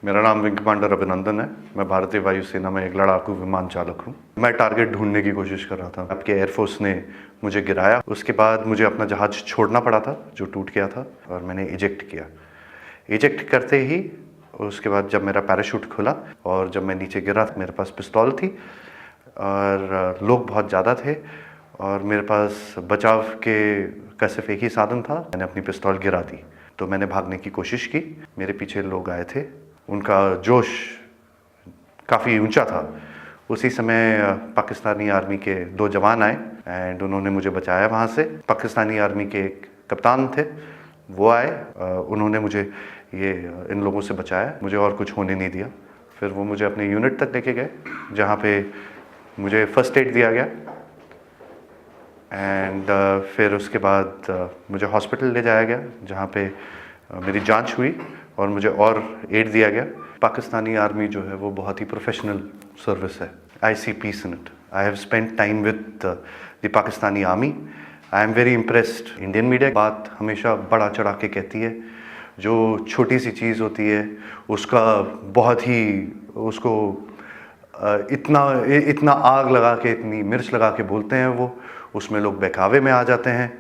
मेरा नाम wing commander अभिनंदन है। मैं भारतीय वायुसेना में एक लड़ाकू विमान चालक हूँ। मैं टारगेट ढूंढने की कोशिश कर रहा था। आपके एयरफोर्स ने मुझे गिराया। उसके बाद मुझे अपना जहाज छोड़ना पड़ा था जो टूट गया था, और मैंने इजेक्ट किया। इजेक्ट करते ही उसके बाद जब मेरा पैराशूट खुला और जब मैं नीचे गिरा, मेरे पास पिस्तौल थी और लोग बहुत ज़्यादा थे और मेरे पास बचाव का सिर्फ एक ही साधन था। मैंने अपनी पिस्तौल गिरा दी तो मैंने भागने की कोशिश की। मेरे पीछे लोग आए थे, उनका जोश काफ़ी ऊंचा था। उसी समय पाकिस्तानी आर्मी के 2 जवान आए एंड उन्होंने मुझे बचाया वहाँ से। पाकिस्तानी आर्मी के एक कप्तान थे, वो आए, उन्होंने मुझे इन लोगों से बचाया, मुझे और कुछ होने नहीं दिया। फिर वो मुझे अपने यूनिट तक लेके गए जहाँ पे मुझे फर्स्ट एड दिया गया एंड फिर उसके बाद मुझे हॉस्पिटल ले जाया गया जहाँ पे मेरी जांच हुई और मुझे और एड दिया गया। पाकिस्तानी आर्मी जो है वो बहुत ही प्रोफेशनल सर्विस है। I see peace in it. I have spent time with the Pakistani army. I am very impressed. Indian media बात हमेशा बढ़ा चढ़ा के कहती है, जो छोटी सी चीज़ होती है उसका बहुत ही उसको इतना आग लगा के, इतनी मिर्च लगा के बोलते हैं वो, उसमें लोग बहकावे में आ जाते हैं।